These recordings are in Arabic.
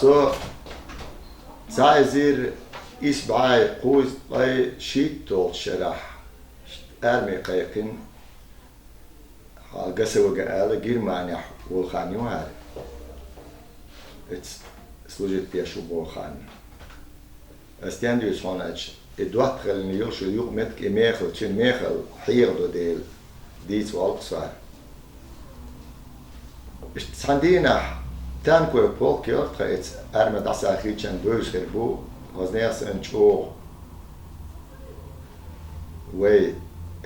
So, زائر إسبعاي قوز أي شيء طول شرح أرمي قيقين قسى وقال غير مانع والخاني وهذا سلوجت بيشو بوخان استيان ديوس هونج ادوات خلني يوش يوم متك ميخل تشين ميخل حير دو ديل ديت والقصار عندنا تانكو بول كيرت خيت ارمى داس اخي تشان دوش غربو غزنياس انشو وي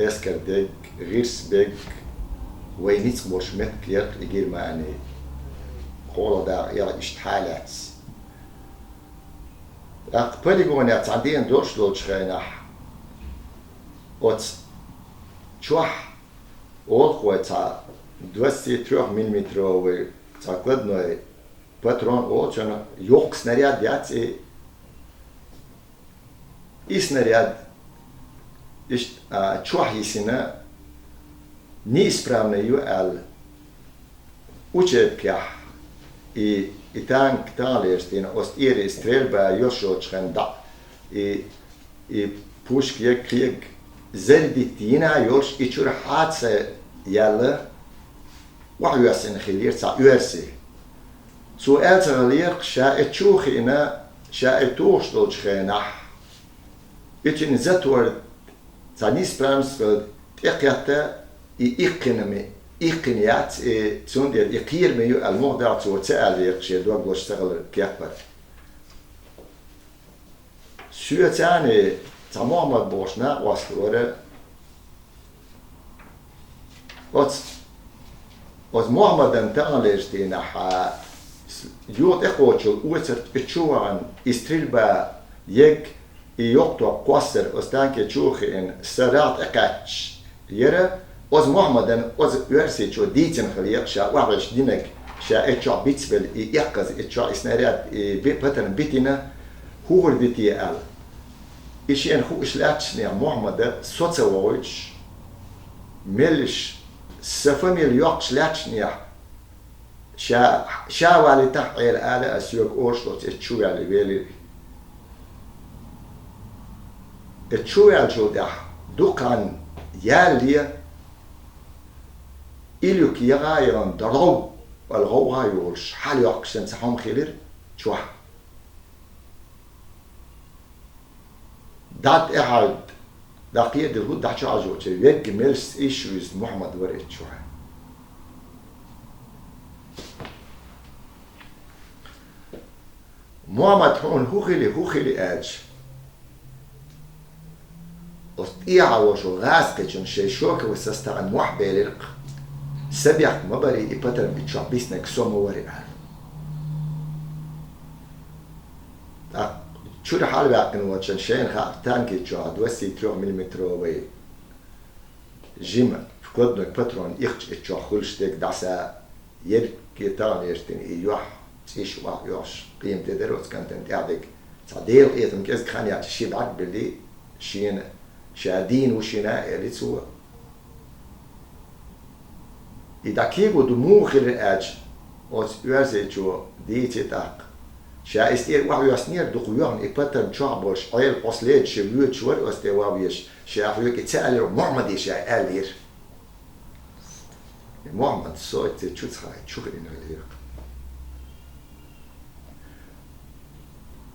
اسكر ديك غيرس بيك وي نيتس بوش متك يرك يجير معني قولا دا يلا اشتحالات Ach, Polygonat an den Durchschlussschreinach und Schwach Olchweta 23 mm zakladnoj patron olčana jok снаряд яци и снаряд чухисина неисправно юал учебках и танк талерстин ост ири стрельба йошочхан да и пушки крик зердитина йош и чурхатse яла وعياسين خلير تا يرسي سؤال تغلير شاء تشوخينا شاء توشتل شخينح إتن زتور تانيس برامس إقياتا إقنيات تسوندير إقير ميو الموضع تور تأليق شيء دوغ واشتغل كيكبر سوء تاني تماما بوشنا واسلورة از محمدن تانلشتی نحا یوت اخوچل اوچرت اتشوان استریلبا یک یوکتو قصر استانکه چوخی ان سرات اقاتش یره از محمدن از ورسی چو دیتن خلیق شا وعش دینک شا اتشا بیتسبل یقز اتشا اسنارات بپتن بیتینا هور دیتی ال ایشین خو اشلاتشنی محمد سوتسوویچ ملش سفميل يوقش لاتشنيا شا والي تحقير آلة أسيوك أوشلوت اتشو يالي بيلي اتشو يالجو دح دوكان يالي إليوك يغايران درو والغو غايولش حال يوقشن سحوم خيلير شوح دات إحاد دقيقة دلهود دحشو عجوتي يجي ميلس إيشوز محمد وريت شوها محمد هون هو خيلي آج إيعا وشو غاسكتشن شي شوكة وسستعن محبه للق سبيعت مباري إبتر بتشعبيسنك سومو وري شو الحال بقى واتشان شين خا تانكي تشا 23 ملم وي جيم فقدنك باترون يخش اتشا خلشتك دعسا يركي تان يشتين يوح تيش واح يوش قيم تدرس كانت تعدك تعديل ايتم كيس كان يعطي شي بعد باللي شين شادين وشينا اللي تسوى إذا كيبو دموخ الأج أو يوزي جو ديتي تاق شا استير واحد يسنير دقيقان إبتر شعبش عيل أصليت شويت شور أستوابيش شا أخويك تسأل محمد شا ألير محمد صوت شو تخاي شو خلينا غير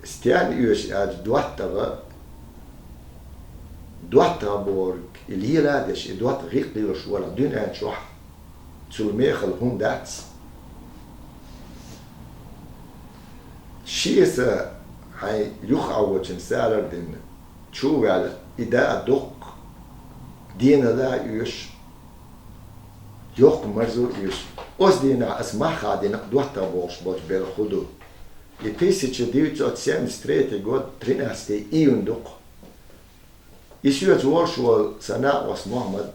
استيان يوش أج دواتها بورك اللي هي لادش دوات غير قيرش ولا دون أن شوح تلميخ الهم داتس شيسا هاي يخعوش مسالر دين شو على إذا دق دينا لا يوش يوق مرزو يوش أز دينا اسمع خادين دوحتا بوش بالخدو يبيسي تشديو تسيام ستريتي قد تريناستي إيون دق يسيوت ورشوال سناء واس محمد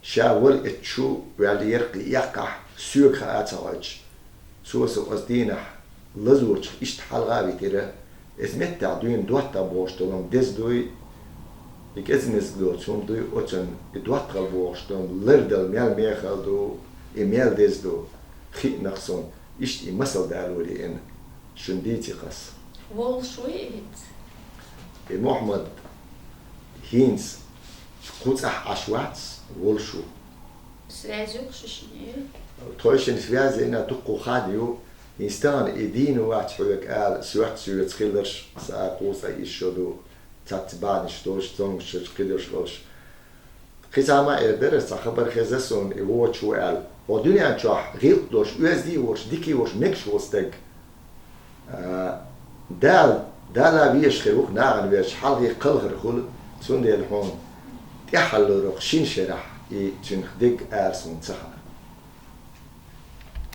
شاول اتشو وعلي يرقي يقع سوق خاطاج سوسو أز دينا لزورش اشتحال غابي تيرا اسمت تعدين دوحتا بوشتلم دز دوي يكزنس غلوتشوم دوي اوتشن دوحتا بوشتلم لردل ميال ميخل دو ميال دز دو خيط نقصون اشتي مسل دالوري ان شنديتي قص والشويت محمد هينز قوت عشوات والشو سرازيق ششني تويشن فيازي إنا تقو خاديو إنستان إدينو واحد حولك آل سوات خيلرش ساقوسا إيشودو تاتبانش دوش تونش خيلرش روش خيزاما إردرس خبر خزسون إيوش وآل ودنيا تشوح غيط دوش USD وش ديكي وش مكش وستك دالا بيش خيروك ناغن بيش حلقي قلغر خل سون دي الحون تحلو رخشين شرح تنخدق آرسون تخر